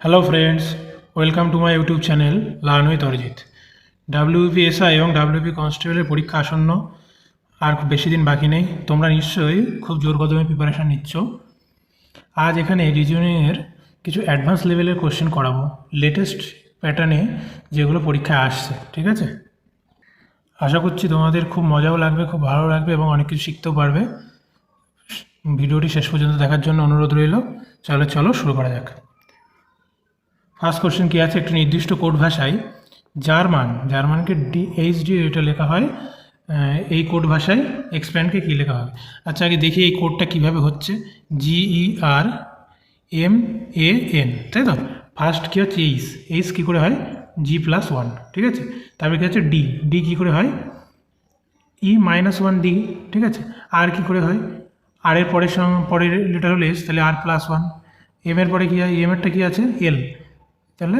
Hello friends, welcome to my YouTube channel learn with Arijit. WBPSI এবং WB কনস্টেবলের পরীক্ষা আসন্ন, আর খুব বেশি দিন বাকি নেই। তোমরা নিশ্চয়ই খুব জোর কদমে প্রিপারেশান নিচ্ছ। আজ এখানে রিজনিংয়ের কিছু অ্যাডভান্স লেভেলের কোশ্চেন করাবো, লেটেস্ট প্যাটার্নে যেগুলো পরীক্ষায় আসছে। ঠিক আছে, আশা করছি তোমাদের খুব মজাও লাগবে, খুব ভালো লাগবে এবং অনেক কিছু শিখতেও পারবে। ভিডিওটি শেষ পর্যন্ত দেখার জন্য অনুরোধ রইল। চলো শুরু করা যাক। ফার্স্ট কোশ্চেন কী আছে, একটি নির্দিষ্ট কোড ভাষায় জার্মানকে DHD এটা লেখা হয়, এই কোড ভাষায় এক্সপ্যান্ডকে কী লেখা হবে? আচ্ছা, আগে দেখি এই কোডটা কীভাবে হচ্ছে। GERMAN, তাই তো? ফার্স্ট কী হচ্ছে এইচ কী করে হয়? G+1, ঠিক আছে। তারপরে কী হচ্ছে ডি কী করে হয়? E-1D, ঠিক আছে। আর কী করে হয়? আর এর পরের লেটার হলো এস, তাহলে R+1। এম এর পরে কী হয়? এমেরটা কী আছে? এল, তাহলে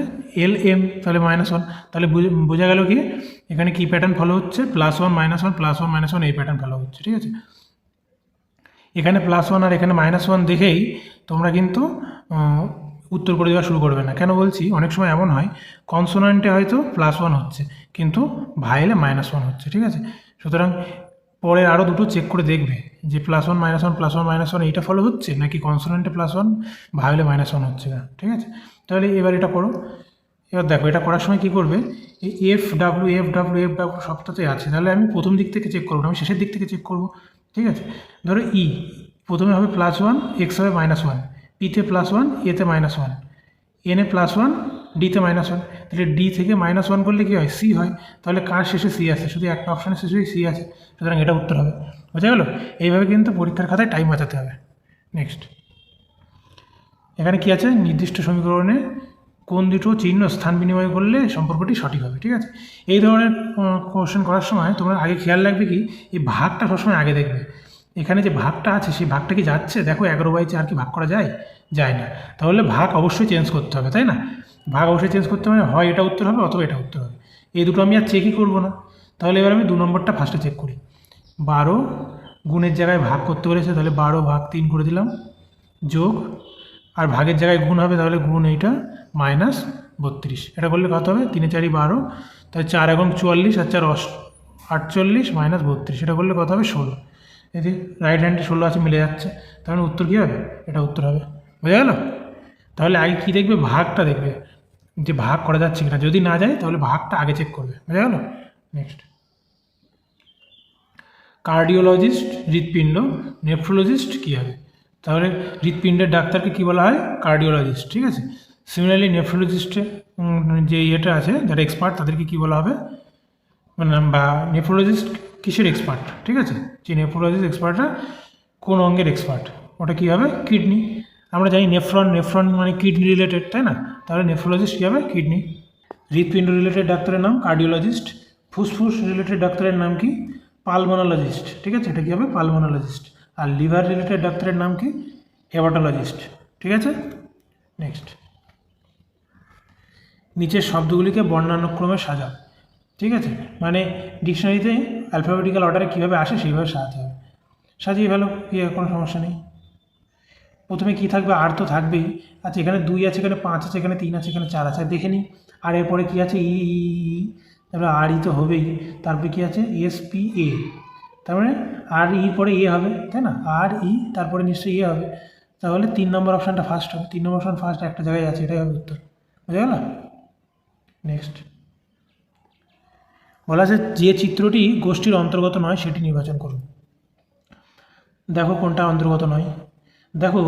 LM, তাহলে -1। তাহলে বোঝা গেল কি এখানে কি প্যাটার্ন ফলো হচ্ছে? +1 -1 +1 -1, এই প্যাটার্ন ফলো হচ্ছে। ঠিক আছে, এখানে +1 আর এখানে -1 দেখেই তোমরা কিন্তু উত্তর করে দেওয়া শুরু করবে না। কেন বলছি? অনেক সময় এমন হয় কনসোনান্টে হয়তো +1 হচ্ছে কিন্তু ভাইলে -1 হচ্ছে। ঠিক আছে, সুতরাং পরে আরও দুটো চেক করে দেখবে যে +1 -1 +1 -1 এইটা ফলো হচ্ছে নাকি কনসোনান্টে +1 ভাইলে -1 হচ্ছে না। ঠিক আছে, তাহলে এবার এটা করো। এবার দেখো এটা করার সময় কী করবে, এই এফ ডাব্লিউ সবটাতে আছে, তাহলে আমি প্রথম দিক থেকে চেক করবো না, আমি শেষের দিক থেকে চেক করবো। ঠিক আছে, ধরো প্রথমে হবে +1, এক্স হবে -1, পিতে +1, এতে -1, এনে +1, ডিতে -1, তাহলে ডি থেকে -1 করলে কী হয়? সি হয়। তাহলে কার শেষে সি আছে? শুধু একটা অপশানের শেষে সি আছে, সুতরাং এটা উত্তর হবে। বোঝা গেল? এইভাবে কিন্তু পরীক্ষার খাতায় টাইম বাঁচাতে হবে। নেক্সট, এখানে কি আছে? নির্দিষ্ট সমীকরণে কোন দুটো চিহ্ন স্থান বিনিময় করলে সম্পর্কটি সঠিক হবে। ঠিক আছে, এই ধরনের কোশ্চেন করার সময় তোমরা আগে খেয়াল রাখবে কি, এই ভাগটা সবসময় আগে দেখবে। এখানে যে ভাগটা আছে সেই ভাগটা কি যাচ্ছে? দেখো 11/4 কি ভাগ করা যায়? যায় না। তাহলে ভাগ অবশ্যই চেঞ্জ করতে হবে, তাই না? ভাগ অবশ্যই চেঞ্জ করতে হবে, হয় এটা উত্তর হবে অথবা এটা উত্তর হবে। এই দুটো আমি আর চেকই করবো না। তাহলে এবার আমি 2 নম্বরটা ফার্স্টে চেক করি। 12 গুণের জায়গায় ভাগ করতে বলেছে, তাহলে 12/3 করে দিলাম, যোগ, আর ভাগের জায়গায় গুণ হবে, তাহলে গুণ এইটা -32। এটা করলে কত হবে? 3 4 12, তাহলে 4 এবং 44 আর 4 48 -32, এটা করলে কত হবে? 16। এতে রাইট হ্যান্ডে 16 আছে, মিলে যাচ্ছে, তাহলে উত্তর কী হবে? এটা উত্তর হবে। বোঝা গেল? তাহলে আগে কী দেখবে? ভাগটা দেখবে যে ভাগ করা যাচ্ছে কিনা। যদি না যায় তাহলে ভাগটা আগে চেক করবে। বোঝা গেল? নেক্সট, কার্ডিওলজিস্ট হৃৎপিণ্ড, নেফ্রোলজিস্ট কী হবে? তাহলে হৃৎপিণ্ডের ডাক্তারকে কী বলা হয়? কার্ডিওলজিস্ট। ঠিক আছে, সিমিলারলি নেফ্রোলজিস্টে যে ইয়েটা আছে, যারা এক্সপার্ট, তাদেরকে কী বলা হবে? মানে বা নেফ্রোলজিস্ট কিসের এক্সপার্ট? ঠিক আছে, যে নেফ্রোলজিস্ট এক্সপার্টরা কোন অঙ্গের এক্সপার্ট? ওটা কী হবে? কিডনি। আমরা জানি নেফ্রন মানে কিডনি রিলেটেড, তাই না? তাহলে নেফ্রোলজিস্ট কী হবে? কিডনি। হৃৎপিণ্ড রিলেটেড ডাক্তারের নাম কার্ডিওলজিস্ট। ফুসফুস রিলেটেড ডাক্তারের নাম কি? পালমোনোলজিস্ট। ঠিক আছে, এটা কী হবে? পালমোনোলজিস্ট। আর লিভার রিলেটেড ডাক্তারের নাম কি? হেপাটোলজিস্ট। ঠিক আছে, নেক্সট, নিচের শব্দগুলিকে বর্ণানুক্রমে সাজাও। ঠিক আছে, মানে ডিকশনারিতে অ্যালফাবেটিক্যাল অর্ডারে কীভাবে আসে সেইভাবে সাজাতে হবে। সাজিয়ে ফেলো, কি কোনো সমস্যা নেই। প্রথমে কী থাকবে? আর তো থাকবেই। আচ্ছা, এখানে 2 আছে, এখানে 5 আছে, এখানে 3 আছে, এখানে 4 আছে, দেখে নিই। আর এরপরে কী আছে? তারপরে আর তো হবেই। তারপরে কী আছে? SPA, তার মানে আর পরে হবে, তাই না? আর তারপরে নিশ্চয়ই হবে। তাহলে 3 নম্বর অপশানটা ফার্স্ট হবে। 3 নম্বর অপশান ফার্স্ট একটা জায়গায় আছে, এটাই হবে উত্তর। বোঝা গেল? নেক্সট, বলা আছে যে চিত্রটি গোষ্ঠীর অন্তর্গত নয় সেটি নির্বাচন করুন। দেখো কোনটা অন্তর্গত নয়। দেখো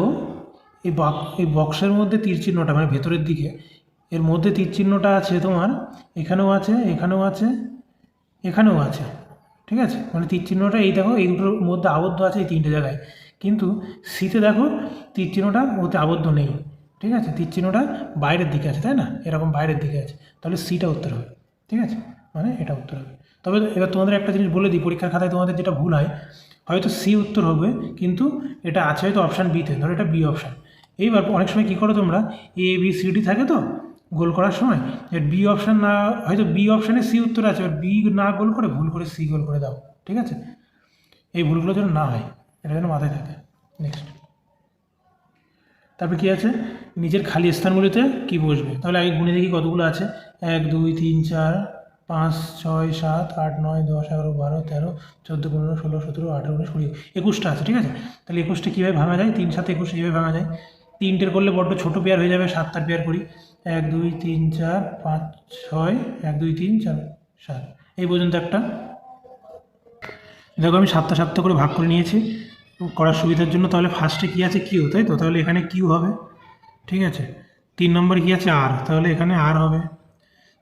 এই বক্সের মধ্যে তীর চিহ্নটা, মানে ভেতরের দিকে এর মধ্যে তীর চিহ্নটা আছে তোমার, এখানেও আছে, এখানেও আছে, এখানেও আছে। ঠিক আছে, মানে তীর চিহ্নটা এই দেখো এই দুটোর মধ্যে আবদ্ধ আছে, এই 3টে জায়গায়। কিন্তু সিতে দেখো তীর চিহ্নটা ওতে আবদ্ধ নেই। ঠিক আছে, তীর চিহ্নটা বাইরের দিকে আছে, তাই না? এরকম বাইরের দিকে আছে, তাহলে সিটা উত্তর হবে। ঠিক আছে, মানে এটা উত্তর হবে। তবে এবার তোমাদের একটা জিনিস বলে দিই, পরীক্ষার খাতায় তোমাদের যেটা ভুল হয়, হয়তো সি উত্তর হবে কিন্তু এটা আছে হয়তো অপশান বিতে, ধরো এটা বি অপশান। এইবার অনেক সময় কী করো তোমরা, ABCD থাকে তো গোল করার সময়, এর বি অপশান না, হয়তো বি অপশানে সি উত্তর আছে, এবার বি না গোল করে ভুল করে সি গোল করে দাও। ঠিক আছে, এই ভুলগুলো যেন না হয়, এটা যেন মাথায় থাকে। নেক্সট, তারপরে কী আছে? নিজের খালি স্থানগুলিতে কি বসবে। তাহলে আগে গুণে দেখি কতগুলো আছে। 1 2 3 4 5 6 7 8 9 10 11 12 13 14 15 16 17 18 19 20 21টা আছে, ঠিক আছে। তাহলে 21টা কীভাবে ভাঙা যায়, 3 7 21 এইভাবে ভাঙা যায়। 3টের করলে বড্ড ছোটো পেয়ার হয়ে যাবে, 7টার পেয়ার করি। 1 2 3 4 5 6 1 2 3 4 7 এই পর্যন্ত একটা। দেখো আমি 7টা 7টা করে ভাগ করে নিয়েছি করার সুবিধার জন্য। তাহলে ফার্স্টে কী আছে, কিউ, তাই তো। তাহলে এখানে কিউ হবে, ঠিক আছে। 3 নম্বরে কী আছে, আর, তাহলে এখানে আর হবে।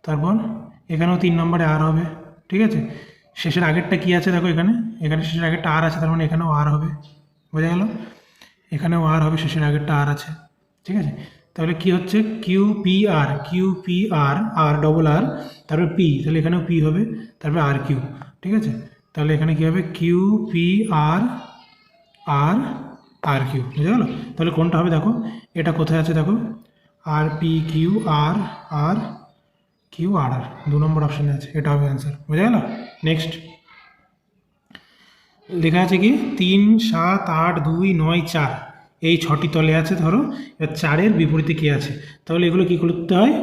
তারপর এখানেও 3 নম্বরে আর হবে, ঠিক আছে। শেষের আগেরটা কী আছে দেখো, এখানে শেষের আগেরটা আর আছে, তার মানে এখানেও আর হবে, বোঝা গেল। এখানেও আর হবে, শেষের আগেরটা আর আছে, ঠিক আছে। তাহলে কি হচ্ছে, কিউ পি আর, আর ডবল আর, তারপরে পি, তাহলে এখানেও পি হবে, তারপরে আর কিউ, ঠিক আছে। তাহলে এখানে কী হবে, কিউ পি আর আর আর কিউ, বুঝা গেল। তাহলে কোনটা হবে দেখো, এটা কোথায় আছে দেখো, আর পি কিউ আর আর কিউ আর আর, 2 নম্বর অপশানে আছে, এটা হবে অ্যান্সার, বোঝা গেল। নেক্সট লেখা আছে কি 3 7 8 2 9 4 এই 6টি তলে আছে। ধরো এবার 4-এর বিপরীতে কী আছে, তাহলে এগুলো কী করতে হয়,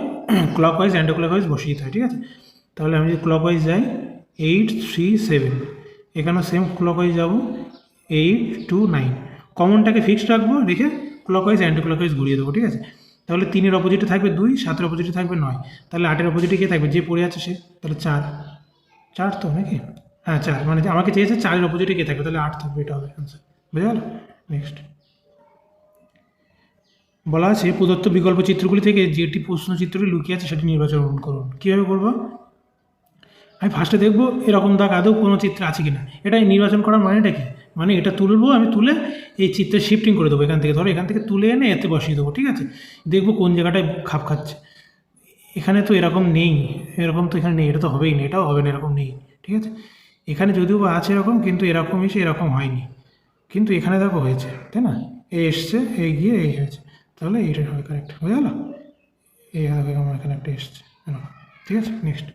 ক্লকওয়াইজ অ্যান্টি ক্লকওয়াইজ বসিয়ে দিতে হয়, ঠিক আছে। তাহলে আমি যদি ক্লকওয়াইজ যাই 8 3 7, এখানেও সেম ক্লকওয়াইজ যাবো 8 2 9, কমনটাকে ফিক্সড রাখবো, রেখে ক্লকওয়াইজ অ্যান্টি ক্লকওয়াইজ ঘুরিয়ে দেবো, ঠিক আছে। তাহলে 3-এর অপোজিটে থাকবে 2, 7-এর অপোজিটে থাকবে 9, তাহলে 8-এর অপোজিটে কে থাকবে, যে পড়ে আছে সে, তাহলে 4 তো নাকি, হ্যাঁ 4, মানে আমাকে চেয়েছে 4-এর অপোজিটে কে থাকবে, তাহলে 8 থাকবে, এটা হবে অ্যান্সার, বুঝে গেল। নেক্সট বলা আছে প্রদত্ত বিকল্প চিত্রগুলি থেকে যেটি প্রশ্নচিত্রটি লুকিয়ে আছে সেটি নির্বাচন করুন। কীভাবে করবো, আমি ফার্স্টে দেখবো এরকম দাগ আদৌ কোনো চিত্রে আছে কিনা। এটাই নির্বাচন করার মানেটা কি, মানে এটা তুলবো, আমি তুলে এই চিত্রে শিফটিং করে দেবো, এখান থেকে ধরো এখান থেকে তুলে এনে এতে বসিয়ে দেবো, ঠিক আছে। দেখবো কোন জায়গাটায় খাপ খাচ্ছে। এখানে তো এরকম নেই, এরকম তো এখানে নেই, এটা তো হবেই না, এটাও হবে না, এরকম নেই, ঠিক আছে। এখানে যদিও বা আছে এরকম, কিন্তু এরকম এসে এরকম হয়নি, কিন্তু এখানে দেখো হয়েছে, তাই না, এই এসছে, এই গিয়ে এই হয়েছে, তাহলে এইটা হবে কারেক্ট, হয়ে গেল। এই হবে আমার এখানে একটা এসছে, ঠিক আছে। নেক্সট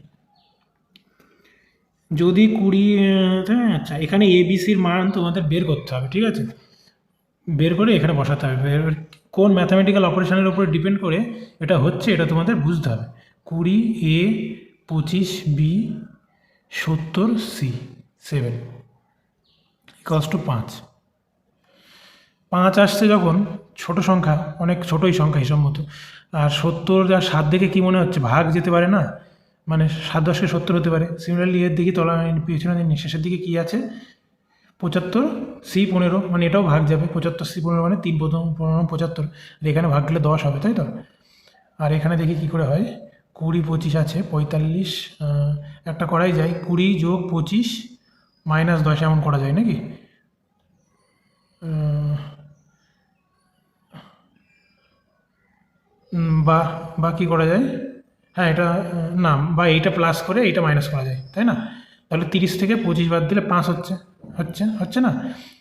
যদি 20, আচ্ছা এখানে এবিসির মান তোমাদের বের করতে হবে, ঠিক আছে। বের করে এখানে বসাতে হবে, কোন ম্যাথামেটিক্যাল অপারেশনের উপরে ডিপেন্ড করে এটা হচ্ছে, এটা তোমাদের বুঝতে হবে। 20 এ, 25 বি, 70 সি, 7 ইকুয়ালস টু 5। 5 আসছে যখন, ছোট সংখ্যা, অনেক ছোটোই সংখ্যা হিসাব মতো, আর 70 আর 7 দেখে কী মনে হচ্ছে, ভাগ যেতে পারে না, মানে 7 10 70 হতে পারে। সিমিলারলি এর দিকে তলা পিছনে শেষের দিকে কী আছে, 75 সি 15, মানে এটাও ভাগ যাবে, 75 সি 15 মানে 3 প্রথম 15 75, আর এখানে ভাগ গেলে 10 হবে, তাই তো। আর এখানে দেখি কী করে হয়, 20 25 আছে 45, একটা করাই যায়, 20 যোগ 25 মাইনাস 10 এমন করা যায় নাকি, বা কী করা যায়, হ্যাঁ এটা না, বা এইটা প্লাস করে এইটা মাইনাস করা যায়, তাই না। তাহলে 30 থেকে 25 বাদ দিলে 5 হচ্ছে না।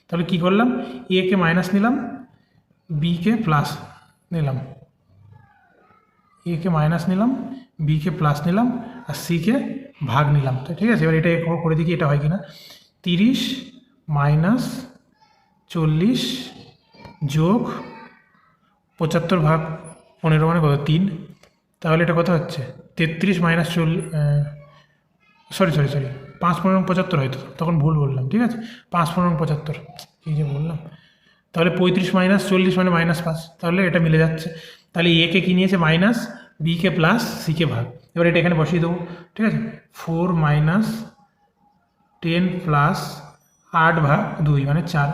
তাহলে কি করলাম, এ কে মাইনাস নিলাম, বি কে প্লাস নিলাম, এ কে মাইনাস নিলাম, বি কে প্লাস নিলাম, আর সি কে ভাগ নিলাম, তো ঠিক আছে। এবার এটা করে দেখি এটা হয় কিনা, 30 মাইনাস 40 যোগ 75 ভাগ 15 মানে কত, 3, তাহলে এটা কত হচ্ছে 33 মাইনাস 40, সরি 5 15 75 হয়তো, তখন ভুল বললাম, ঠিক আছে। 5 15 75 কী যে বললাম, তাহলে 35 মাইনাস 40 মানে -5, তাহলে এটা মিলে যাচ্ছে। তাহলে এ কে কী নিয়েছে minus, B k plus, C K ভাগ, এবার এটা এখানে বসিয়ে দেবো, ঠিক আছে। 4 মাইনাস 10 প্লাস 8 ভাগ 2 মানে 4,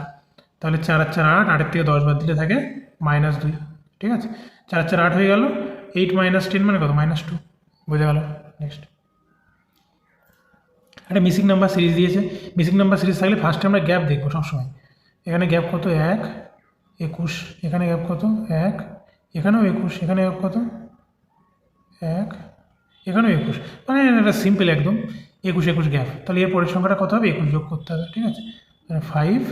তাহলে 4 আর 4 8, 8-এর থেকে 10 বাদ দিলে থাকে -2, ঠিক আছে। 4 আর 4 8 হয়ে গেল, 8 মাইনাস 10 মানে কত, -2, বোঝা গেল। নেক্সট একটা মিসিং নাম্বার সিরিজ দিয়েছে, মিসিং নাম্বার সিরিজ থাকলে ফার্স্টে আমরা গ্যাপ দেখবো সবসময়। এখানে গ্যাপ কত, 1 21, এখানে গ্যাপ কত 1, এখানেও 21, এখানে গ্যাপ কত 1, এখানেও 21, মানে এটা সিম্পল একদম, 21 21 গ্যাপ। তাহলে এর পরের সংখ্যাটা কত হবে, 21 যোগ করতে হবে, ঠিক আছে। 5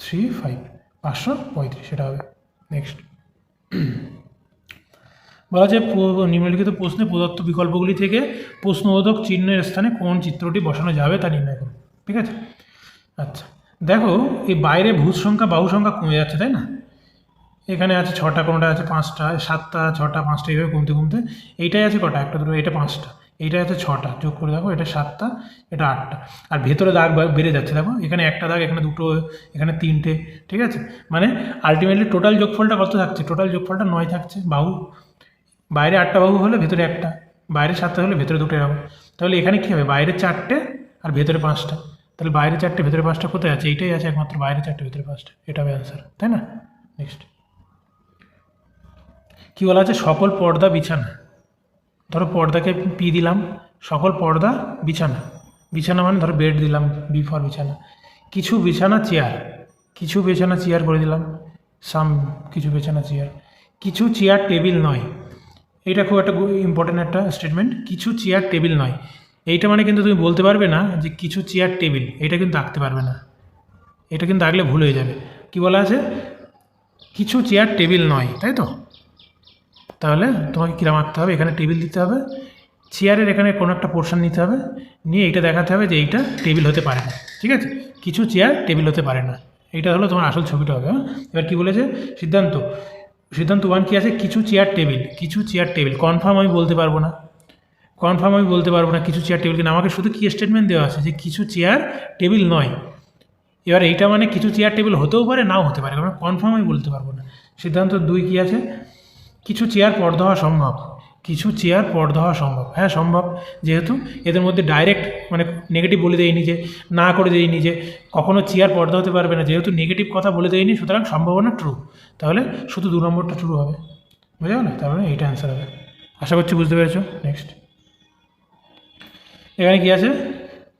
3 5 535 সেটা হবে। নেক্সট বলা যায় নিম্নলিখিত প্রশ্নে প্রদত্ত বিকল্পগুলি থেকে প্রশ্নবোধক চিহ্নের স্থানে কোন চিত্রটি বসানো যাবে তা নির্ণয় করুন, ঠিক আছে। আচ্ছা দেখো এই বাইরে ভূত সংখ্যা বাহু সংখ্যা কমে যাচ্ছে, তাই না। এখানে আছে 6টা, কোনোটা আছে 5টা, 7টা, 6টা, 5টা, এইভাবে কমতে কমতে এইটাই আছে কটা, একটা দুটো, এটা 5টা, এইটাই আছে 6টা, যোগ করে দেখো এটা 7টা, এটা 8টা। আর ভেতরে দাগ বেড়ে যাচ্ছে, দেখো এখানে একটা দাগ, এখানে দুটো, এখানে 3টে, ঠিক আছে। মানে আলটিমেটলি টোটাল যোগফলটা কত থাকছে, টোটাল যোগফলটা 9 থাকছে। বাহু বাইরে 8টা বাহু হলে ভেতরে একটা, বাইরে 7টা হলে ভেতরে দুটো, এরকম। তাহলে এখানে কী হবে, বাইরে 4টে আর ভেতরে 5টা। তাহলে বাইরে 4টে ভেতরে 5টা কোথায় আছে, এইটাই আছে একমাত্র, বাইরে 4টে ভেতরে 5টা, এটা হবে অ্যান্সার, তাই না? নেক্সট কী বলা আছে, সকল পর্দা বিছানা। ধরো পর্দাকে পি দিলাম, সকল পর্দা বিছানা, বিছানা মানে ধরো বেড দিলাম, বি ফর বিছানা। কিছু বিছানা চেয়ার, কিছু বিছানা চেয়ার করে দিলাম, কিছু বিছানা চেয়ার। কিছু চেয়ার টেবিল নয়, এইটা খুব একটা ইম্পর্টেন্ট একটা স্টেটমেন্ট। কিছু চেয়ার টেবিল নয়, এইটা মানে কিন্তু তুমি বলতে পারবে না যে কিছু চেয়ার টেবিল, এটা কিন্তু আঁকতে পারবে না, এটা কিন্তু আঁকলে ভুল হয়ে যাবে। কি বলা আছে, কিছু চেয়ার টেবিল নয়, তাই তো? তাহলে তোমাকে কীরকম আঁকতে হবে, এখানে টেবিল দিতে হবে, চেয়ারের এখানে কোনো একটা পোর্শন নিতে হবে, নিয়ে এইটা দেখাতে হবে যে এইটা টেবিল হতে পারে না, ঠিক আছে? কিছু চেয়ার টেবিল হতে পারে না, এইটা হলো তোমার আসল ছবিটা হবে। হ্যাঁ, এবার কী বলেছে সিদ্ধান্ত, সিদ্ধান্ত 1 কী আছে, কিছু চেয়ার টেবিল, কিছু চেয়ার টেবিল। কনফার্ম আমি বলতে পারবো না, কনফার্ম আমি বলতে পারবো না কিছু চেয়ার টেবিল, কিন্তু আমাকে শুধু কী স্টেটমেন্ট দেওয়া আছে যে কিছু চেয়ার টেবিল নয়। এবার এইটা মানে কিছু চেয়ার টেবিল হতেও পারে, নাও হতে পারে, কারণ কনফার্ম আমি বলতে পারবো না। সিদ্ধান্ত 2 কী আছে, কিছু চেয়ার পর্দা হওয়া সম্ভব, কিছু চেয়ার পর্দা হওয়া সম্ভব। হ্যাঁ সম্ভব, যেহেতু এদের মধ্যে ডাইরেক্ট মানে নেগেটিভ বলে দেয়নি, যে না করে দেয়নি যে কখনো চেয়ার পর্দা হতে পারবে না, যেহেতু নেগেটিভ কথা বলে দেয়নি, সুতরাং সম্ভাবনা ট্রু। তাহলে শুধু 2 নম্বরটা ট্রু হবে, বুঝা গেল? তাহলে এইটা অ্যান্সার হবে। আশা করছি বুঝতে পেরেছো। নেক্সট এখানে কী আছে,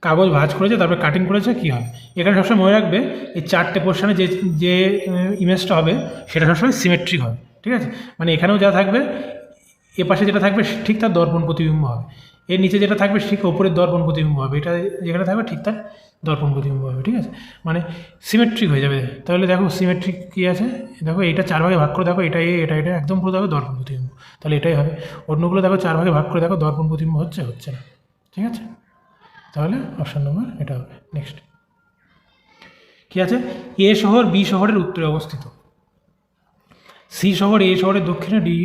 কাগজ ভাঁজ করেছে, তারপরে কাটিং করেছে, কী হবে এখানে সবসময় মনে রাখবে, এই 4টে পোর্শনে যে যে ইমেজটা হবে সেটা সবসময় সিমেট্রিক হবে, ঠিক আছে? মানে এখানেও যা থাকবে, এ পাশে যেটা থাকবে ঠিক তার দর্পণ প্রতিবিম্ব হবে, এর নিচে যেটা থাকবে ঠিক ওপরের দর্পণ প্রতিবিম্ব হবে, এটা যেখানে থাকবে ঠিক তার দর্পণ প্রতিবিম্ব হবে, ঠিক আছে? মানে সিমেট্রিক হয়ে যাবে। তাহলে দেখো সিমেট্রিক কী আছে, দেখো এইটা 4 ভাগে ভাগ করে দেখো, এটা এটা এটা একদম পুরো দেখো দর্পণ প্রতিবিম্ব, তাহলে এটাই হবে। অন্যগুলো দেখো 4 ভাগে ভাগ করে দেখো, দর্পণ প্রতিবিম্ব হচ্ছে না, ঠিক আছে? তাহলে অপশান নম্বর এটা হবে। নেক্সট কী আছে, এ শহর বি শহরের উত্তরে অবস্থিত, সি শহর এ শহরের দক্ষিণে, ডি,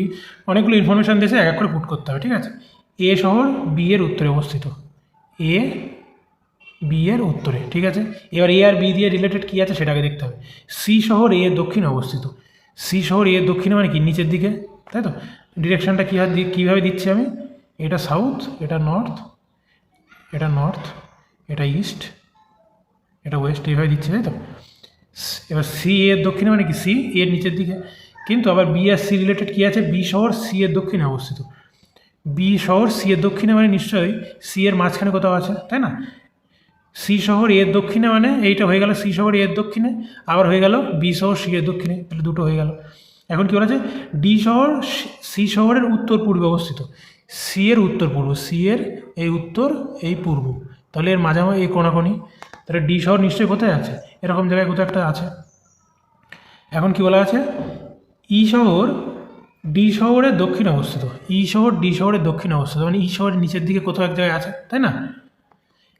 অনেকগুলো ইনফরমেশান দিয়েছে, এক এক করে পুট করতে হবে, ঠিক আছে? এ শহর বি এর উত্তরে অবস্থিত, এ বি এর উত্তরে, ঠিক আছে? এবার এ আর বি দিয়ে রিলেটেড কী আছে সেটাকে দেখতে হবে। সি শহর এ এর দক্ষিণে অবস্থিত, সি শহর এ এর দক্ষিণে মানে কি, নিচের দিকে, তাই তো? ডিরেকশানটা কীভাবে দিচ্ছি আমি, এটা সাউথ, এটা নর্থ, এটা নর্থ, এটা ইস্ট, এটা ওয়েস্ট, এইভাবে দিচ্ছে, তাই তো? এবার সি এর দক্ষিণে মানে কি, সি এর নিচের দিকে। কিন্তু আবার বি আর সি রিলেটেড কী আছে, বি শহর সি এর দক্ষিণে অবস্থিত, বি শহর সি এর দক্ষিণে মানে নিশ্চয়ই সি এর মাঝখানে কোথাও আছে, তাই না? সি শহর এর দক্ষিণে মানে এইটা হয়ে গেল সি শহর এর দক্ষিণে, আবার হয়ে গেল বি শহর সি এর দক্ষিণে, তাহলে দুটো হয়ে গেল। এখন কী বলা আছে, ডি শহর সি শহরের উত্তর পূর্বে অবস্থিত, সি এর উত্তর পূর্ব, সি এর এই উত্তর এই পূর্ব, তাহলে এর মাঝামাঝি এই কোনাকোনি, তাহলে ডি শহর নিশ্চয়ই কোথায় আছে, এরকম জায়গায় কোথাও একটা আছে। এখন কি বলা আছে, ই শহর ডি শহরের দক্ষিণে অবস্থিত, ই শহর ডি শহরের দক্ষিণে অবস্থিত, মানে ই শহরের নিচের দিকে কোথাও এক জায়গায় আছে, তাই না?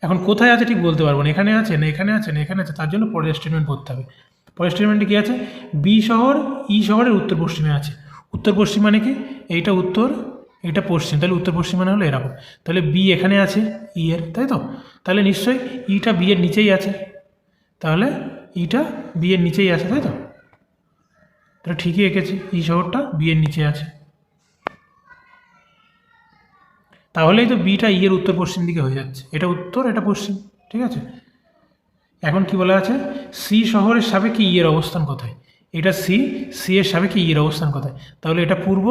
এখন কোথায় আছে ঠিক বলতে পারবো না, এখানে আছে না এখানে আছে না এখানে আছে, তার জন্য পরের স্টেটমেন্ট পড়তে হবে। পরের স্টেটমেন্টে কী আছে, বি শহর ই শহরের উত্তর পশ্চিমে আছে, উত্তর পশ্চিম মানে কি, এইটা উত্তর এটা পশ্চিম, তাহলে উত্তর পশ্চিম মানে হলো এরকম, তাহলে বি এখানে আছে ই এর, তাই তো? তাহলে নিশ্চয়ই ইটা বি এর নিচেই আছে, তাহলে ইটা বি এর নিচেই আছে, তাই তো? তাহলে ঠিকই এঁকেছি, ই শহরটা বি এর নিচে আছে, তাহলেই তো বিটা ই এর উত্তর পশ্চিম দিকে হয়ে যাচ্ছে, এটা উত্তর এটা পশ্চিম, ঠিক আছে? এখন কি বলা আছে, সি শহরের সাপেক্ষে ই এর অবস্থান কোথায়, এটা সি, সি এর সাপেক্ষে ই এর অবস্থান কোথায়, তাহলে এটা পূর্ব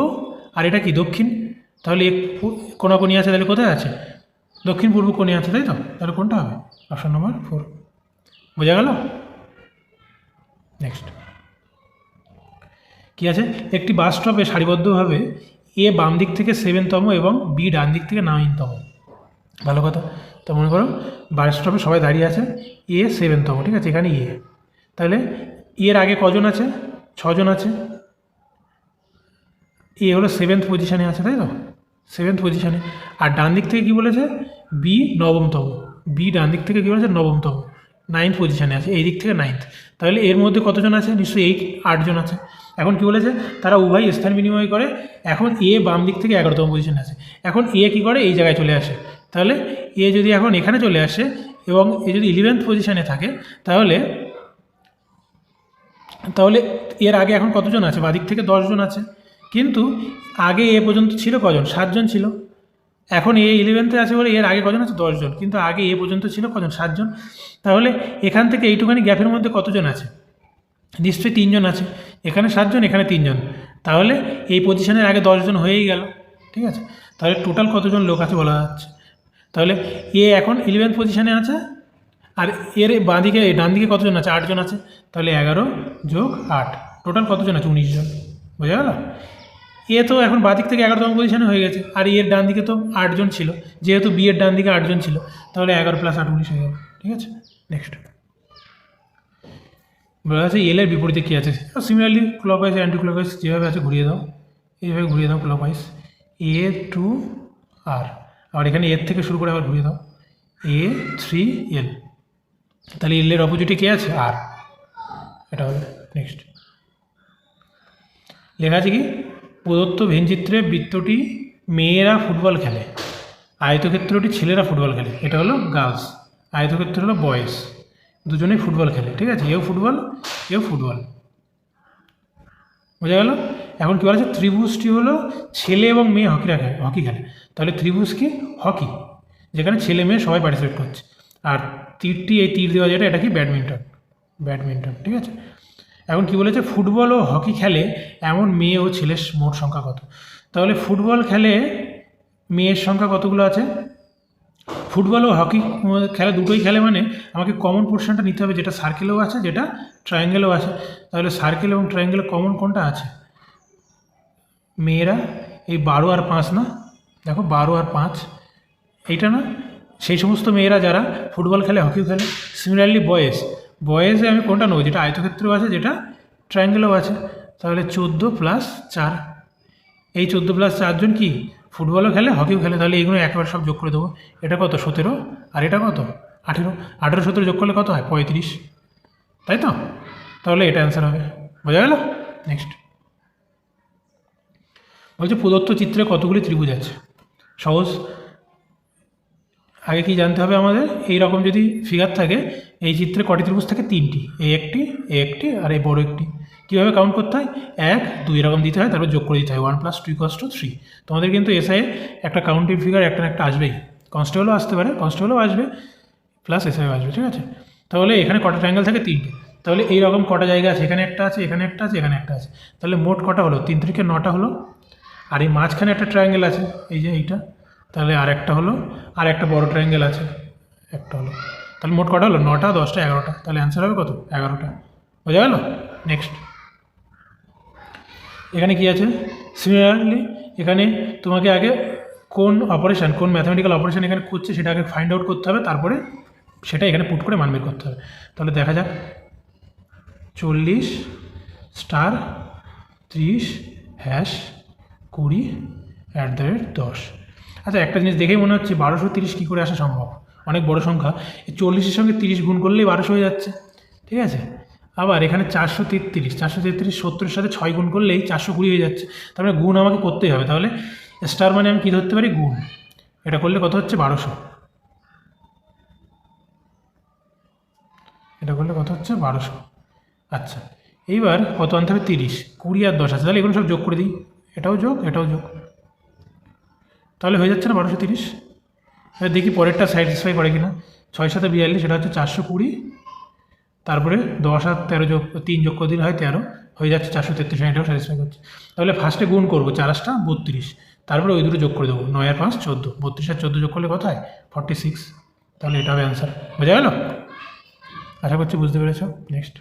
আর এটা কি দক্ষিণ, তাহলে কোনাকুনি আছে, তাহলে কোথায় আছে, দক্ষিণ পূর্ব কোণে আছে, তাই তো? তাহলে কোনটা হবে, অপশন নম্বর 4, বোঝা গেল? নেক্সট কী আছে, একটি বাস স্টপে সারিবদ্ধভাবে এ বাম দিক থেকে 7তম এবং বি ডান দিক থেকে 9তম, ভালো কথা। তো মনে করো বাস স্টপে সবাই দাঁড়িয়ে আছে, এ 7তম, ঠিক আছে? এখানে এ, তাহলে এর আগে কজন আছে, 6জন আছে, এ হলো 7th পজিশানে আছে, তাই তো? 7th পজিশানে। আর ডান দিক থেকে কী বলেছে, বি 9তম, বি ডান দিক থেকে কী বলেছে 9তম, 9th পজিশানে আছে, এই দিক থেকে 9th, তাহলে এর মধ্যে কতজন আছে, নিশ্চয়ই 8জন আছে, এখন কি বলেছে, তারা উভয় স্থান বিনিময় করে। এখন এ বাম দিক থেকে 11তম পজিশনে আছে। এখন এ কি করে, এই জায়গায় চলে আসে। তাহলে এ যদি এখন এখানে চলে আসে এবং এ যদি 11th পজিশনে থাকে, তাহলে এর আগে এখন কতজন আছে, বাদিক থেকে 10 জন আছে। কিন্তু আগে এ পর্যন্ত ছিল কজন, 7 জন ছিল। এখন এ 11th আছে বলে এর আগে কজন আছে, 10 জন। কিন্তু আগে এ পর্যন্ত ছিল কজন, 7 জন। তাহলে এখান থেকে এইটুখানি গ্যাপের মধ্যে কতজন আছে, নিশ্চয়ই 3 জন আছে। এখানে 7 জন, এখানে 3 জন। তাহলে এই পজিশনের আগে 10 জন হয়েই গেল। ঠিক আছে, তাহলে টোটাল কতজন লোক আছে বলা যাচ্ছে। তাহলে এ এখন 11th পজিশনে আছে, আর এর বাঁদিকে ডান দিকে কতজন আছে, 8 জন আছে। তাহলে 11 যোগ 8, টোটাল কতজন আছে, 19 জন। বোঝা গেল? এ তো এখন বাঁদিক থেকে 11তম পজিশনে হয়ে গেছে, আর এর ডান দিকে তো 8 জন ছিল, যেহেতু বি এর ডান দিকে 8 জন ছিল, তাহলে 11 + 8 19 হয়ে গেল। ঠিক আছে, নেক্সট বলা আছে এল এর বিপরীতে কী আছে। সিমিলারলি ক্লকওয়াইজ অ্যান্টি ক্লকওয়াইজ যেভাবে আছে ঘুরিয়ে দাও, এইভাবে ঘুরিয়ে দাও ক্লকওয়াইজ, এ টু আর, আবার এখানে এর থেকে শুরু করে আবার ঘুরিয়ে দাও, এ 3 এল। তাহলে এল এর অপোজিটে কে আছে, আর। এটা হবে নেক্সট। লেখা আছে কি, প্রদত্ত ভেনচিত্রে বৃত্তটি মেয়েরা ফুটবল খেলে, আয়তক্ষেত্রটি ছেলেরা ফুটবল খেলে। এটা হলো গার্লস, আয়তক্ষেত্র হলো বয়েজ, দুজনেই ফুটবল খেলে। ঠিক আছে, এও ফুটবল, এও ফুটবল। বোঝা গেল? এখন কী বলা আছে, ত্রিভুজটি হলো ছেলে এবং মেয়ে হকি খেলে। তাহলে ত্রিভুজ কি, হকি, যেখানে ছেলে মেয়ে সবাই পার্টিসিপেট করছে। আর তীরটি, এই তীর দেওয়া যেটা, এটা কি, ব্যাডমিন্টন। ঠিক আছে। এখন কি বলেছে, ফুটবল ও হকি খেলে এমন মেয়ে ও ছেলের মোট সংখ্যা কত। তাহলে ফুটবল খেলে মেয়ের সংখ্যা কতগুলো আছে, ফুটবল ও হকি খেলা দুটোই খেলে, মানে আমাকে কমন পোর্শনটা নিতে হবে, যেটা সার্কেলেও আছে, যেটা ট্রায়াঙ্গেলেও আছে। তাহলে সার্কেল এবং ট্রায়াঙ্গেলে কমন কোনটা আছে, মেয়েরা। এই 12 আর 5 না, দেখো 12 আর 5 এইটা না, সেই সমস্ত মেয়েরা যারা ফুটবল খেলে, হকিও খেলে। সিমিলারলি বয়েজে আমি কোনটা নেবো, যেটা আয়তক্ষেত্রেও আছে, যেটা ট্রায়াঙ্গেলেও আছে। তাহলে 14 + 4, এই 14 + 4 জন কি ফুটবলও খেলে, হকিও খেলে। তাহলে এইগুলো একবার সব যোগ করে দেবো। এটা কত, 17, আর এটা কত, 18। 18 17 যোগ করলে কত হয়, 35, তাই তো? তাহলে এটা অ্যান্সার হবে। বোঝা গেল? নেক্সট বলছে, প্রদত্ত চিত্রে কতগুলি ত্রিভুজ আছে। সহজ, আগে কি জানতে হবে আমাদের, এই রকম যদি ফিগার থাকে, এই চিত্রে কটি ত্রিভুজ থাকে, 3টি, এই একটি আর এই বড় একটি। কীভাবে কাউন্ট করতে হয়, 1 2 এরকম দিতে হয়, তারপর যোগ করে দিতে হয়, 1 + 2 = 3। তোমাদের কিন্তু এসআই একটা কাউন্টিং ফিগার একটা একটা আসবেই, কনস্টেবলও আসতে পারে, কনস্টেবলও আসবে, প্লাস এসআইও আসবে। ঠিক আছে, তাহলে এখানে কটা ট্রায়াঙ্গেল থাকে, 3টে। তাহলে এইরকম কটা জায়গা আছে, এখানে একটা আছে, এখানে একটা আছে, এখানে একটা আছে। তাহলে মোট কটা হলো, 3 × 9টা হলো। আর এই মাঝখানে একটা ট্রায়াঙ্গেল আছে, এই যে এইটা, তাহলে আর একটা হলো, আর একটা বড় ট্রায়াঙ্গেল আছে, একটা হলো। তাহলে মোট কটা হলো, 9টা 10টা 11টা। তাহলে অ্যান্সার হবে কত, 11টা। বোঝা গেল? নেক্সট এখানে কি আছে, সিমিলারলি এখানে তোমাকে আগে কোন ম্যাথামেটিক্যাল অপারেশন এখানে করছে সেটা আগে ফাইন্ড আউট করতে হবে, তারপরে সেটা এখানে পুট করে মান বের করতে হবে। তাহলে দেখা যাক, 40 * 30 # 20 @ 10। আচ্ছা, একটা জিনিস দেখেই মনে হচ্ছে 1230 কী করে আসা সম্ভব, অনেক বড় সংখ্যা। এই 40-এর সঙ্গে 30 গুণ করলেই 1200 হয়ে যাচ্ছে। ঠিক আছে, আবার এখানে 433 70-এর সাথে 6 গুণ করলেই 420 হয়ে যাচ্ছে। তার মানে গুণ আমাকে করতেই হবে। তাহলে স্টার মানে আমি কী ধরতে পারি, গুণ। এটা করলে কত হচ্ছে, 1200। এটা করলে কত হচ্ছে, 1200। আচ্ছা, এইবার কত আনতে হবে, 30, 20 আর 10 আছে। তাহলে এগুলো সব যোগ করে দিই, এটাও যোগ, এটাও যোগ, তাহলে হয়ে যাচ্ছে না 1230। এবার দেখি পরেরটা স্যাটিসফাই করে কিনা। 6 × 7 = 42, সেটা হচ্ছে 420। তারপরে 10 আর 13 যোগ 3 যোগ করে দিলে হয় 13, হয়ে যাচ্ছে 433। এটাও স্যাটিসফাই করছে। তাহলে ফার্স্টে গুণ করবো, 4 × 8 = 32, তারপরে ওই দুটো যোগ করে দেবো, 9 আর 5 = 14, 32 আর 14 যোগ করলে কত হয়, 46। তাহলে এটা হবে অ্যান্সার। বোঝা গেল? আশা করছি বুঝতে পেরেছ। নেক্সট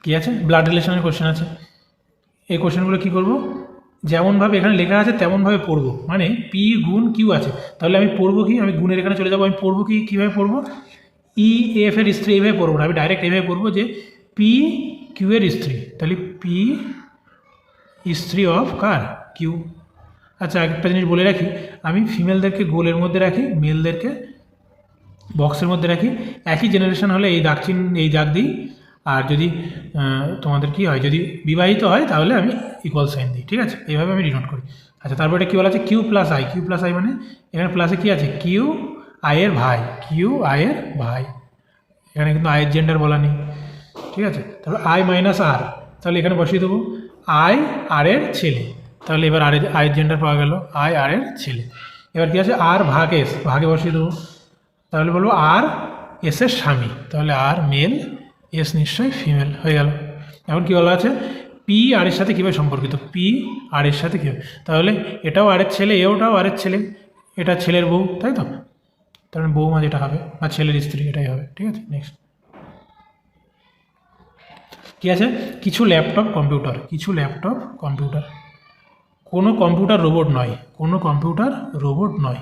কী আছে, ব্লাড রিলেশনের কোশ্চেন আছে। এই কোশ্চেনগুলো কী করবো, যেমনভাবে এখানে লেখা আছে তেমনভাবে পড়বো। মানে পি গুণ কিউ আছে, তাহলে আমি পড়বো কি, আমি গুণের এখানে চলে যাবো, আমি পড়বো কি, কীভাবে পড়বো, ই এফ এর স্ত্রী এইভাবে পড়বো না, আমি ডাইরেক্ট এইভাবে পড়বো যে পি কিউ এর স্ত্রী। তাহলে পি স্ত্রী অফ কার, কিউ। আচ্ছা, একটা জিনিস বলে রাখি, আমি ফিমেলদেরকে গোলের মধ্যে রাখি, মেলদেরকে বক্সের মধ্যে রাখি। একই জেনারেশন হলে এই দাগ দিই, আর যদি তোমাদের কি হয়, যদি বিবাহিত হয় তাহলে আমি ইকুয়াল সাইন দিই, ঠিক আছে, এইভাবে আমি ডিনোট করি। আচ্ছা, তারপর এটা কী বলা আছে, Q plus I. Q plus I মানে এখানে প্লাসে কী আছে, কিউ আইয়ের ভাই, কিউ আইয়ের ভাই, এখানে কিন্তু আয়ের জেন্ডার বলা নেই, ঠিক আছে। তারপর আই মাইনাস আর, তাহলে এখানে বসিয়ে দেবো আই আর এর ছেলে, তাহলে এবার আয়ের জেন্ডার পাওয়া গেল, আই আর এর ছেলে। এবার কী আছে, আর ভাগ এস, ভাগে বসিয়ে দেবো, তাহলে বলবো আর এসের স্বামী, তাহলে আর মেল, এস নিশ্চয়ই ফিমেল, হয়ে গেল। এখন কী বলা আছে, পি আর এর সাথে কীভাবে সম্পর্কিত, পি আর এর সাথে কীভাবে, তাহলে এটাও আরের ছেলে, এটাও আরের ছেলে, এটা ছেলের বউ, তাই তো, তাহলে বৌমা যেটা হবে বা ছেলের স্ত্রী এটাই হবে, ঠিক আছে। নেক্সট কী আছে, কিছু ল্যাপটপ কম্পিউটার, কিছু ল্যাপটপ কম্পিউটার, কোনো কম্পিউটার রোবট নয়, কোনো কম্পিউটার রোবট নয়,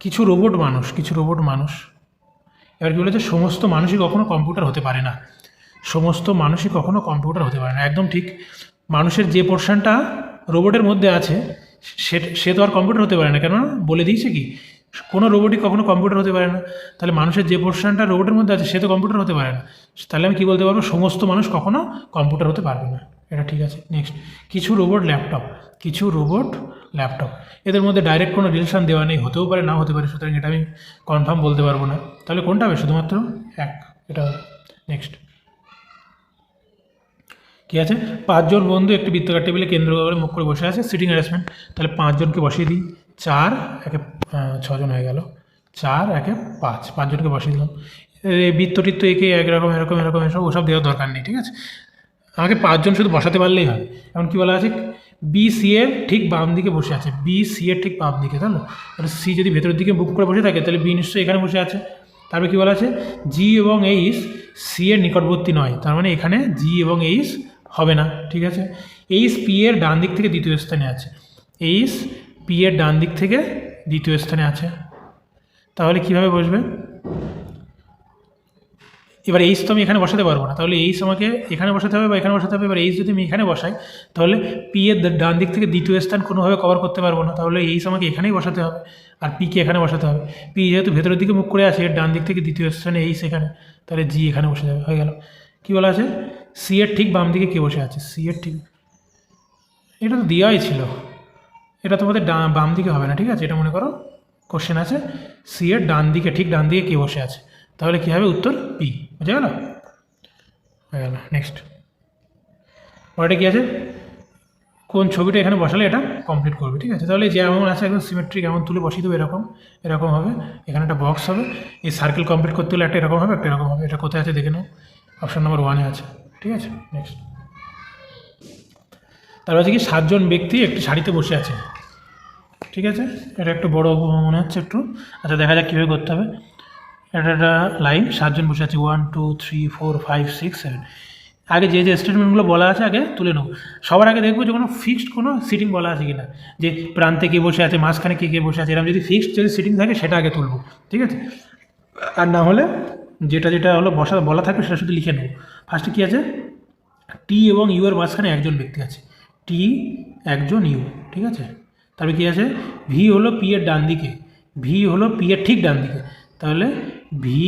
কিছু রোবট মানুষ, কিছু রোবট মানুষ। এবার কী বলেছে, সমস্ত মানুষই কখনো কম্পিউটার হতে পারে না, সমস্ত মানুষই কখনো কম্পিউটার হতে পারে না, একদম ঠিক। মানুষের যে পোর্শনটা রোবটের মধ্যে আছে সে তো আর কম্পিউটার হতে পারে না, কেননা বলে দিয়েছে কি, কোনো রোবটই কখনো কম্পিউটার হতে পারে না, তাহলে মানুষের যে পোর্শনটা রোবটের মধ্যে আছে সে তো কম্পিউটার হতে পারে না, তাহলে আমি কী বলতে পারবো, সমস্ত মানুষ কখনো কম্পিউটার হতে পারবে না, এটা ঠিক আছে। নেক্সট, কিছু রোবট ল্যাপটপ, কিছু রোবট ল্যাপটপ, এদের মধ্যে ডাইরেক্ট কোনো রিলেশন দেওয়া নেই, হতেও পারে নাও হতে পারে, সুতরাং এটা আমি কনফার্ম বলতে পারবো না, তাহলে কোনটা হবে, শুধুমাত্র এক, এটা হবে। নেক্সট কী আছে, 5 জন বন্ধু একটি বৃত্তাকার টেবিলে কেন্দ্র করে মুখ করে বসে আছে, সিটিং অ্যারেঞ্জমেন্ট, তাহলে 5 জনকে বসিয়ে দিই, 4 একে 6 জন হয়ে গেল, 4 একে 5, 5 জনকে বসিয়ে দিলাম। বৃত্তটিত্ত একে একরকম এরকম এরকম এসব ওসব দেওয়ার দরকার নেই, ঠিক আছে, আমাকে 5 জন শুধু বসাতে পারলেই হয়। এখন কী বলা আছে, বি সি এর ঠিক বাম দিকে বসে আছে, বি সি এর ঠিক বাম দিকে, তাহলে সি যদি ভেতরের দিকে মুখ করে বসে থাকে তাহলে বি নিশ্চয়ই এখানে বসে আছে। তারপরে কী বলা আছে, জি এবং এইচ সি এর নিকটবর্তী নয়, তার মানে এখানে জি এবং এইচ হবে না, ঠিক আছে। এইচ পি এর ডান দিক থেকে দ্বিতীয় স্থানে আছে, এইচ পি এর ডান দিক থেকে দ্বিতীয় স্থানে আছে, তাহলে কীভাবে বসবে, এবার এইচ তো আমি এখানে বসাতে পারবো না, তাহলে এইচ আমাকে এখানে বসাতে হবে বা এখানে বসাতে হবে। এবার এইচ যদি আমি এখানে বসাই তাহলে পি এর ডান দিক থেকে দ্বিতীয় স্থান কোনোভাবে কভার করতে পারবো না, তাহলে এইচ আমাকে এখানেই বসাতে হবে আর পিকে এখানে বসাতে হবে। পি যেহেতু ভেতরের দিকে মুখ করে আছে, এর ডান দিক থেকে দ্বিতীয় স্থানে এইচ এখানে, তাহলে জি এখানে বসে যাবে, হয়ে গেল। কী বলা আছে, সি এর ঠিক বাম দিকে কে বসে আছে, সি এর ঠিক, এটা তো দেওয়াই ছিল, এটা তোমাদের বাম দিকে হবে না, ঠিক আছে, এটা মনে করো কোশ্চেন আছে, সি এর ডান দিকে ঠিক ডান দিকে কে বসে আছে, তাহলে কী হবে, উত্তর পি, বুঝা গেল, হয়ে গেল। নেক্সট পরেটা কী আছে, কোন ছবিটা এখানে বসালে এটা কমপ্লিট করবে, ঠিক আছে, তাহলে যেমন আছে একদম সিমেট্রিক এমন তুলে বসিয়ে দেবো, এরকম এরকম হবে, এখানে একটা বক্স হবে, এই সার্কেল কমপ্লিট করতে হলে একটা এরকম হবে একটা এরকম হবে, এটা কোথায় আছে দেখে নাও, অপশান নম্বর 1-এ আছে, ঠিক আছে। নেক্সট তারপর হচ্ছে কি, 7 জন ব্যক্তি একটি শাড়িতে বসে আছে, ঠিক আছে, এটা একটু বড় মনে হচ্ছে একটু, আচ্ছা দেখা যাক কীভাবে করতে হবে। এটা একটা লাইন, 7 জন বসে আছে, 1 2 3 4 5 6 7, আগে যে যে স্টেটমেন্টগুলো বলা আছে আগে তুলে নেব, সবার আগে দেখবো যে কোনো ফিক্সড কোনো সিটিং বলা আছে কি না, যে প্রান্তে কে বসে আছে, মাঝখানে কে কে বসে আছে, এরকম যদি ফিক্সড যদি সিটিং থাকে সেটা আগে তুলবো, ঠিক আছে, আর না হলে যেটা যেটা হলো বলা থাকবে সেটা শুধু লিখে নেব। ফার্স্টে কী আছে, টি এবং ইউ এর মাঝখানে একজন ব্যক্তি আছে, টি একজন ইউ, ঠিক আছে। তারপরে কী আছে, ভি হলো পি এর ডান দিকে, ভি হলো পি এর ঠিক ডান দিকে, তাহলে ভি,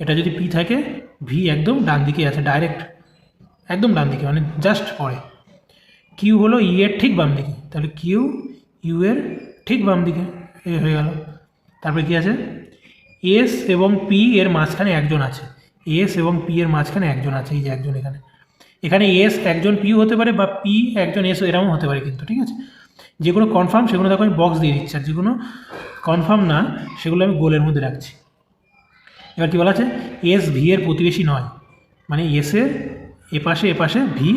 এটা যদি পি থাকে ভি একদম ডান দিকে আছে, ডাইরেক্ট একদম ডান দিকে মানে জাস্ট পরে। কিউ হলো ই এর ঠিক বাম দিকে, তাহলে কিউ ইউ এর ঠিক বাম দিকে, এ হয়ে গেল। তারপরে কী আছে, এস এবং পি এর মাঝখানে একজন আছে, এস এবং পি এর মাঝখানে একজন আছে, এই যে একজন এখানে, এখানে এস একজন পিও হতে পারে বা পি একজন এস এরকম হতে পারে কিন্তু, ঠিক আছে। যেগুলো কনফার্ম সেগুলো দেখো আমি বক্স দিয়ে দিচ্ছি, আর যেগুলো কনফার্ম না সেগুলো আমি গোলের মধ্যে রাখছি। এবার কী বলা আছে, এস ভি এর প্রতিবেশী নয়, মানে এসের এপাশে ভি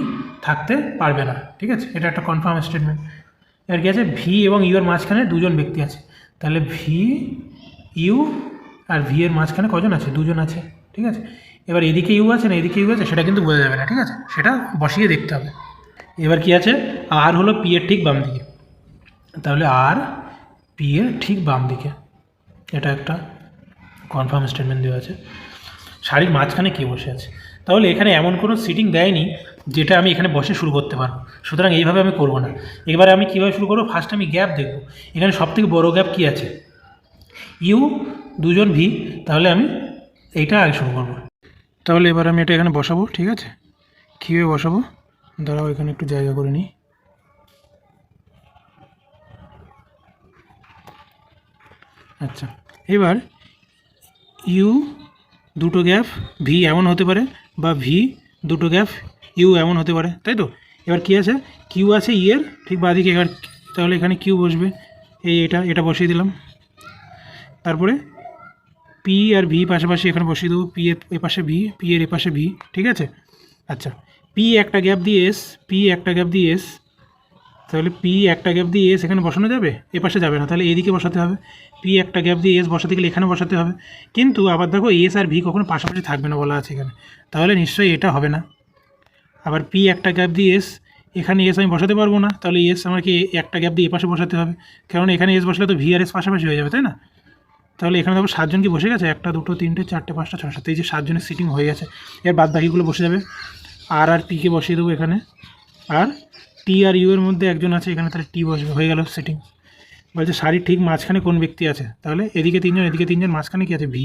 থাকতে পারবে না, ঠিক আছে, এটা একটা কনফার্ম স্টেটমেন্ট। এবার কী আছে, ভি এবং ইউ এর মাঝখানে 2 জন ব্যক্তি আছে, তাহলে ভি ইউ আর ভি এর মাঝখানে কজন আছে, 2 জন আছে, ঠিক আছে। এবার এদিকে ইউ আছে না এদিকে ইউ আছে সেটা কিন্তু বোঝা যাবে না, ঠিক আছে, সেটা বসিয়ে দেখতে হবে। এবার কি আছে, আর হলো পি এর ঠিক বাম দিকে, তাহলে আর পি এর ঠিক বাম দিকে, এটা একটা কনফার্ম স্টেটমেন্ট দেওয়া আছে। শাড়ির মাঝখানে কে বসে আছে, তাহলে এখানে এমন কোনো সিটিং দেয়নি যেটা আমি এখানে বসে শুরু করতে পারবো, সুতরাং এইভাবে আমি করবো না। এবারে আমি কীভাবে শুরু করবো, ফার্স্ট আমি গ্যাপ দেখব, এখানে সবথেকে বড় গ্যাপ কী আছে, ইউ 2 জন ভি, তাহলে আমি এইটা আগে শুরু করবো। তাহলে এবার আমি এটা এখানে বসাবো, ঠিক আছে, কীভাবে বসাবো দাঁড়াও, এখানে একটু জায়গা করে নিই। আচ্ছা, এবার ইউ দুটো গ্যাপ ভি এমন হতে পারে, বা ভি দুটো গ্যাপ ইউ এমন হতে পারে, তাই তো। এবার কী আছে, কিউ আছে ই এর ঠিক বাঁদিকে, এবার তাহলে এখানে কিউ বসবে, এটা বসিয়ে দিলাম। তারপরে পি আর ভি পাশাপাশি এখানে বসিয়ে দেবো, পি এর এপাশে ভি, পি এর এপাশে ভি, ঠিক আছে। আচ্ছা, পি একটা গ্যাপ দিয়ে এস, পি একটা গ্যাপ দিয়ে এস, তাহলে পি একটা গ্যাপ দিয়ে এস এখানে বসানো যাবে, এপাশে যাবে না, তাহলে এদিকে বসাতে হবে। পি একটা গ্যাপ দিয়ে এস বসাতে গেলে এখানে বসাতে হবে, কিন্তু আবার দেখো এস আর ভি কখনো পাশাপাশি থাকবে না বলা আছে এখানে, তাহলে নিশ্চয়ই এটা হবে না। আবার পি একটা গ্যাপ দিয়ে এস, এখানে এস আমি বসাতে পারবো না, তাহলে এস আমাকে একটা গ্যাপ দিয়ে এপাশে বসাতে হবে, কারণ এখানে এস বসলে তো ভি আর এস পাশাপাশি হয়ে যাবে, তাই না। তাহলে এখানে দেখো 7 জন কি বসে গেছে, 1 2 3 4 5 6 7, এই যে 7 জনের সিটিং হয়ে গেছে। এর বাদ বাকিগুলো বসে যাবে, আর টিকে বসিয়ে দেবো এখানে, আর টি আর ইউ এর মধ্যে একজন আছে এখানে, তাহলে টি বসবে, হয়ে গেল সিটিং। বলছে শাড়ির ঠিক মাঝখানে কোন ব্যক্তি আছে, তাহলে এদিকে 3 জন এদিকে 3 জন, মাঝখানে কি আছে, ভি,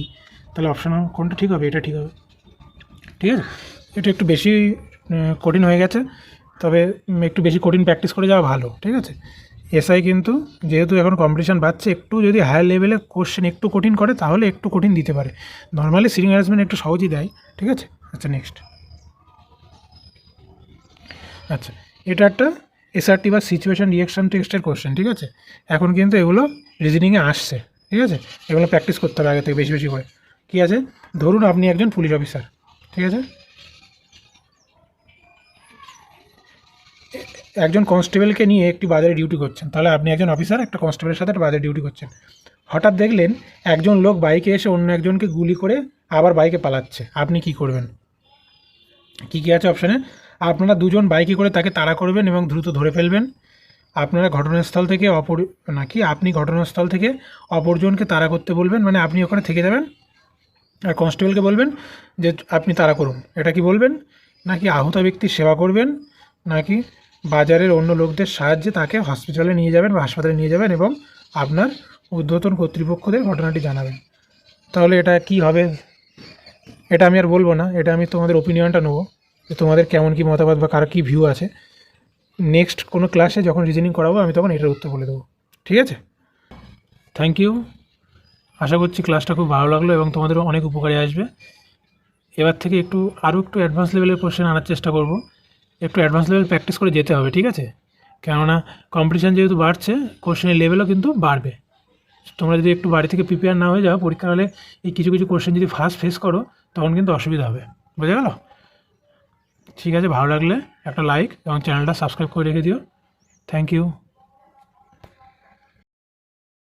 তাহলে অপশান কোনটা ঠিক হবে, এটা ঠিক হবে, ঠিক আছে। এটা একটু বেশি কঠিন হয়ে গেছে, তবে একটু বেশি কঠিন প্র্যাকটিস করে যাওয়া ভালো, ঠিক আছে। এসআই কিন্তু যেহেতু এখন কম্পিটিশান বাড়ছে, একটু যদি হায়ার লেভেলে কোশ্চেন একটু কঠিন করে তাহলে একটু কঠিন দিতে পারে, নর্মালি সিটিং অ্যারেঞ্জমেন্ট একটু সহজই দেয়, ঠিক আছে। আচ্ছা, নেক্সট। আচ্ছা, এটা একটা এসআরটি বা সিচুয়েশন রিয়াকশান টেক্সটের কোশ্চেন, ঠিক আছে। এখন কিন্তু এগুলো রিজনিংয়ে আসছে, ঠিক আছে, এগুলো প্র্যাকটিস করতে হবে আগে থেকে বেশি বেশি করে। কী আছে, ধরুন আপনি একজন পুলিশ অফিসার, ঠিক আছে, একজন কনস্টেবলকে নিয়ে একটি বাজারে ডিউটি করছেন, তাহলে আপনি একজন অফিসার একটা কনস্টেবলের সাথে একটা বাজারে ডিউটি করছেন। হঠাৎ দেখলেন একজন লোক বাইকে এসে অন্য একজনকে গুলি করে আবার বাইকে পালাচ্ছে, আপনি কি করবেন? কী কী আছে অপশানে, আপনারা দুজন বাইকে করে তাকে তাড়া করবেন এবং দ্রুত ধরে ফেলবেন, আপনারা ঘটনাস্থল থেকে আপনি ঘটনাস্থল থেকে অপরজনকে তাড়া করতে বলবেন, মানে আপনি ওখানে থেকে যাবেন আর কনস্টেবলকে বলবেন যে আপনি তাড়া করুন, এটা কি বলবেন? নাকি আহত ব্যক্তির সেবা করবেন, নাকি বাজারের অন্য লোকদের সাহায্যে তাকে হসপিটালে নিয়ে যাবেন বা হাসপাতালে নিয়ে যাবেন এবং আপনার ঊর্ধ্বতন কর্তৃপক্ষদের ঘটনাটি জানাবেন? তাহলে এটা কি হবে, এটা আমি আর বলবো না, এটা আমি তোমাদের ওপিনিয়নটা নেবো যে তোমাদের কেমন কী মতামত বা কারো কী ভিউ আছে। নেক্সট কোনো ক্লাসে যখন রিজনিং করাবো আমি তখন এটার উত্তর বলে দেবো, ঠিক আছে। থ্যাংক ইউ, আশা করছি ক্লাসটা খুব ভালো লাগলো এবং তোমাদেরও অনেক উপকারে আসবে। এবার থেকে আরও একটু অ্যাডভান্স লেভেলের কোশ্চেন আনার চেষ্টা করব, একটু অ্যাডভান্স লেভেল প্র্যাকটিস করে যেতে হবে, ঠিক আছে। কেননা কম্পিটিশান যেহেতু বাড়ছে, কোশ্চেনের লেভেলও কিন্তু বাড়বে। তোমরা যদি একটু বাড়ি থেকে প্রিপেয়ার না হয়ে যাও, পরীক্ষার হলে এই কিছু কিছু কোশ্চেন যদি ফার্স্ট ফেস করো তখন কিন্তু অসুবিধা হবে, বোঝা গেল? ঠিক আছে, ভালো লাগলে একটা লাইক এবং চ্যানেলটা সাবস্ক্রাইব করে রেখে দিও। Thank you.